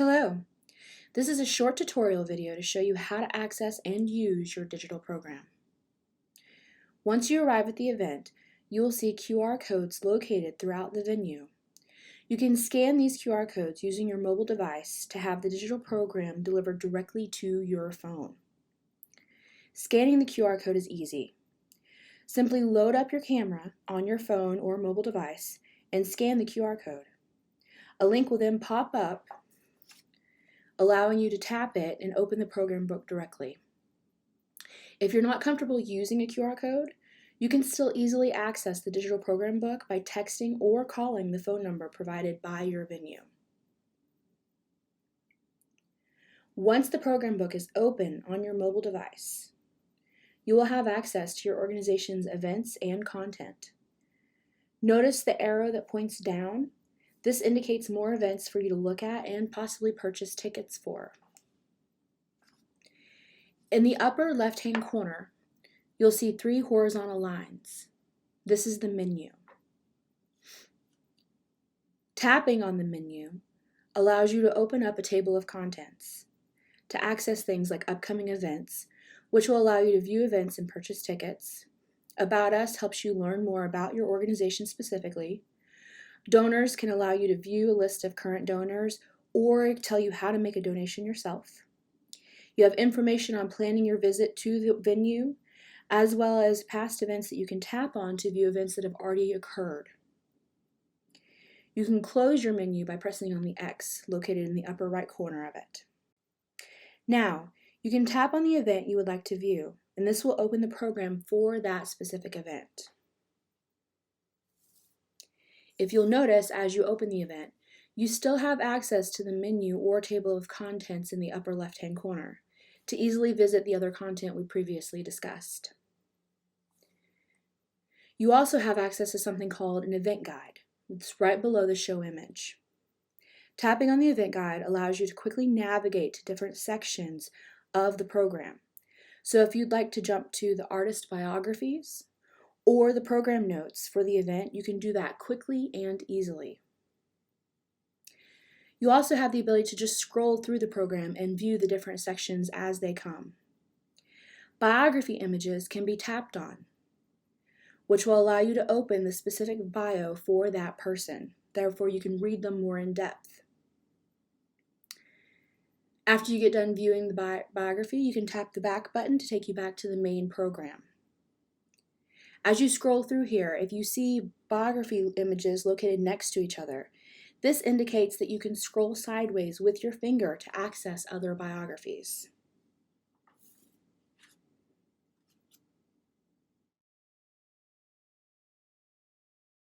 Hello! This is a short tutorial video to show you how to access and use your digital program. Once you arrive at the event, you will see QR codes located throughout the venue. You can scan these QR codes using your mobile device to have the digital program delivered directly to your phone. Scanning the QR code is easy. Simply load up your camera on your phone or mobile device and scan the QR code. A link will then pop up, allowing you to tap it and open the program book directly. If you're not comfortable using a QR code, you can still easily access the digital program book by texting or calling the phone number provided by your venue. Once the program book is open on your mobile device, you will have access to your organization's events and content. Notice the arrow that points down. This indicates more events for you to look at and possibly purchase tickets for. In the upper left-hand corner, you'll see 3 horizontal lines. This is the menu. Tapping on the menu allows you to open up a table of contents to access things like upcoming events, which will allow you to view events and purchase tickets. About Us helps you learn more about your organization specifically. Donors can allow you to view a list of current donors or tell you how to make a donation yourself. You have information on planning your visit to the venue, as well as past events that you can tap on to view events that have already occurred. You can close your menu by pressing on the X located in the upper right corner of it. Now, you can tap on the event you would like to view, and this will open the program for that specific event. If you'll notice, as you open the event, you still have access to the menu or table of contents in the upper left-hand corner to easily visit the other content we previously discussed. You also have access to something called an event guide. It's right below the show image. Tapping on the event guide allows you to quickly navigate to different sections of the program. So if you'd like to jump to the artist biographies, or the program notes for the event, you can do that quickly and easily. You also have the ability to just scroll through the program and view the different sections as they come. Biography images can be tapped on, which will allow you to open the specific bio for that person. Therefore, you can read them more in depth. After you get done viewing the biography, you can tap the back button to take you back to the main program. As you scroll through here, if you see biography images located next to each other, this indicates that you can scroll sideways with your finger to access other biographies.